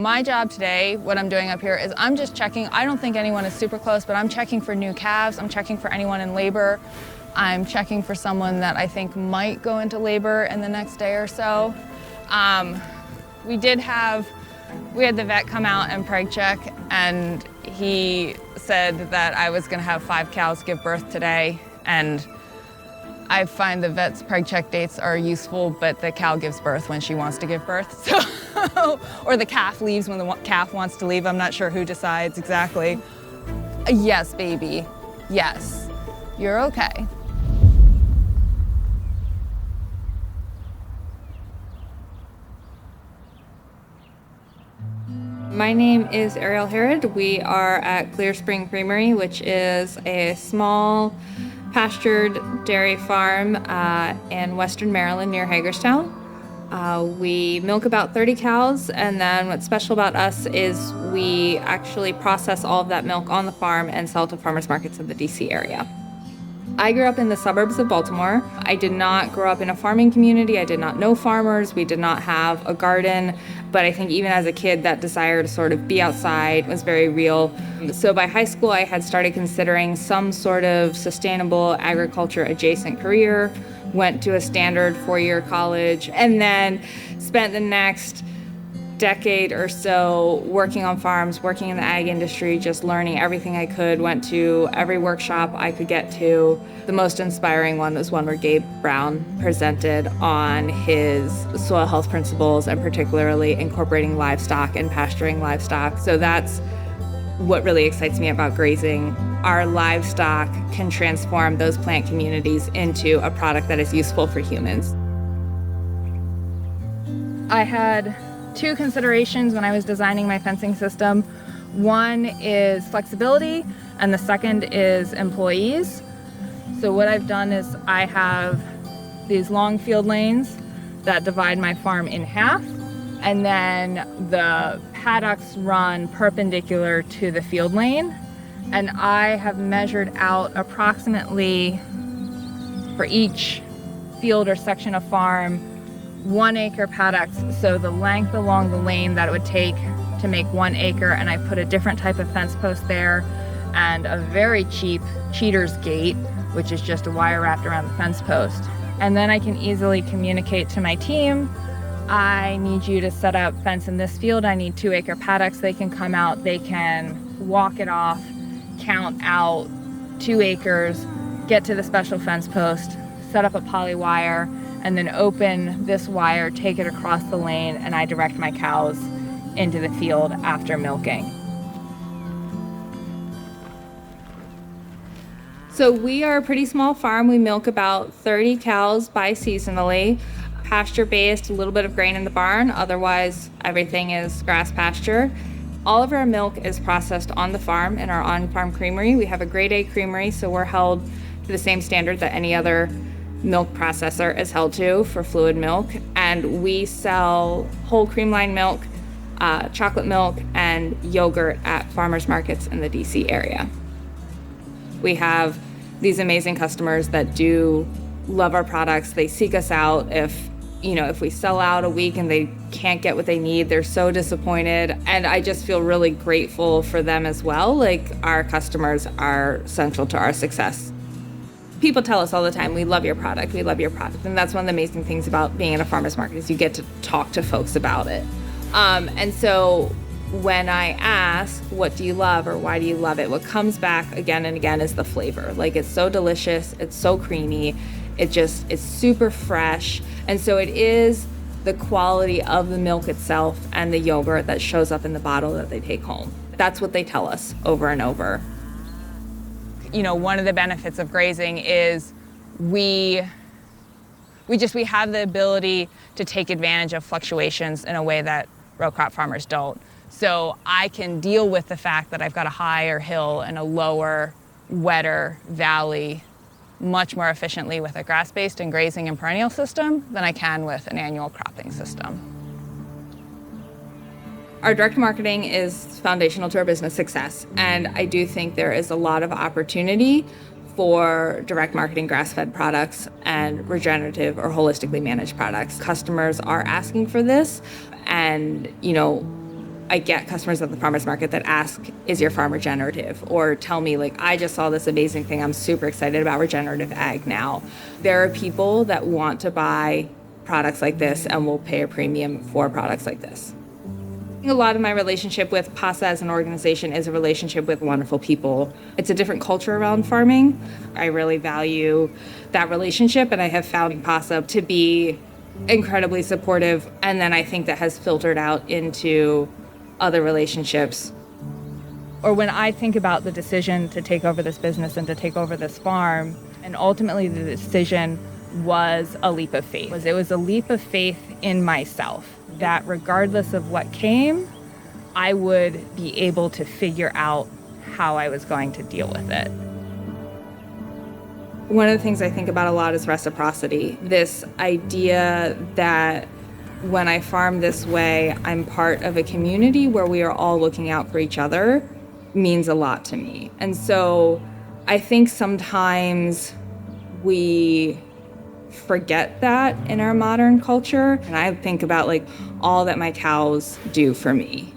My job today, what I'm doing up here, is I'm just checking. I don't think anyone is super close, but I'm checking for new calves. I'm checking for anyone in labor. I'm checking for someone that I think might go into labor in the next day or so. We had the vet come out and preg check, and he said that I was going to have 5 cows give birth today. And I find the vet's preg check dates are useful, but the cow gives birth when she wants to give birth. So, or the calf leaves when the calf wants to leave. I'm not sure who decides exactly. Yes, baby. Yes. You're okay. My name is Ariel Herrod. We are at Clear Spring Creamery, which is a small pastured dairy farm in western Maryland near Hagerstown. We milk about 30 cows, and then what's special about us is we actually process all of that milk on the farm and sell to farmers markets in the DC area. I grew up in the suburbs of Baltimore. I did not grow up in a farming community. I did not know farmers. We did not have a garden. But I think even as a kid, that desire to sort of be outside was very real. So by high school, I had started considering some sort of sustainable agriculture adjacent career, went to a standard 4-year college, and then spent the next decade or so working on farms, working in the ag industry, just learning everything I could, went to every workshop I could get to. The most inspiring one was one where Gabe Brown presented on his soil health principles and particularly incorporating livestock and pasturing livestock. So that's what really excites me about grazing. Our livestock can transform those plant communities into a product that is useful for humans. I had 2 considerations when I was designing my fencing system. One is flexibility, and the second is employees. So what I've done is I have these long field lanes that divide my farm in half, and then the paddocks run perpendicular to the field lane. And I have measured out approximately for each field or section of farm 1 acre paddocks, so the length along the lane that it would take to make 1 acre, and I put a different type of fence post there and a very cheap cheater's gate, which is just a wire wrapped around the fence post. And then I can easily communicate to my team, I need you to set up fence in this field, I need 2 acre paddocks. They can come out, they can walk it off, count out 2 acres, get to the special fence post, set up a poly wire, and then open this wire, take it across the lane, and I direct my cows into the field after milking. So we are a pretty small farm. We milk about 30 cows bi-seasonally, pasture-based, a little bit of grain in the barn. Otherwise, everything is grass pasture. All of our milk is processed on the farm in our on-farm creamery. We have a grade A creamery, so we're held to the same standard that any other milk processor is held to for fluid milk. And we sell whole cream line milk, chocolate milk, and yogurt at farmers markets in the DC area. We have these amazing customers that do love our products. They seek us out. If we sell out a week and they can't get what they need, they're so disappointed. And I just feel really grateful for them as well. Like, our customers are central to our success. People tell us all the time, we love your product, we love your product. And that's one of the amazing things about being in a farmer's market is you get to talk to folks about it. And so when I ask, what do you love or why do you love it? What comes back again and again is the flavor. Like, it's so delicious, it's so creamy, it's super fresh. And so it is the quality of the milk itself and the yogurt that shows up in the bottle that they take home. That's what they tell us over and over. One of the benefits of grazing is we have the ability to take advantage of fluctuations in a way that row crop farmers don't. So I can deal with the fact that I've got a higher hill and a lower, wetter valley much more efficiently with a grass-based and grazing and perennial system than I can with an annual cropping system. Our direct marketing is foundational to our business success, and I do think there is a lot of opportunity for direct marketing grass-fed products and regenerative or holistically managed products. Customers are asking for this, and I get customers at the farmer's market that ask, is your farm regenerative? Or tell me, like, I just saw this amazing thing. I'm super excited about regenerative ag now. There are people that want to buy products like this and will pay a premium for products like this. A lot of my relationship with Pasa as an organization is a relationship with wonderful people. It's a different culture around farming. I really value that relationship, and I have found Pasa to be incredibly supportive, and then I think that has filtered out into other relationships. Or when I think about the decision to take over this business and to take over this farm, and ultimately the decision was a leap of faith. It was a leap of faith in myself that regardless of what came, I would be able to figure out how I was going to deal with it. One of the things I think about a lot is reciprocity. This idea that when I farm this way, I'm part of a community where we are all looking out for each other means a lot to me. And so I think sometimes we forget that in our modern culture. And I think about like all that my cows do for me.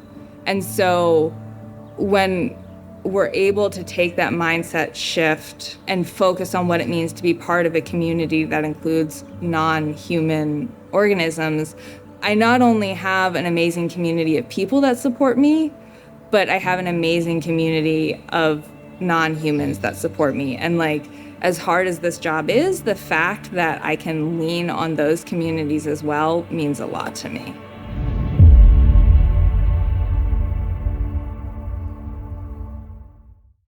And so when we're able to take that mindset shift and focus on what it means to be part of a community that includes non-human organisms, I not only have an amazing community of people that support me, but I have an amazing community of non-humans that support me. And like, as hard as this job is, the fact that I can lean on those communities as well means a lot to me.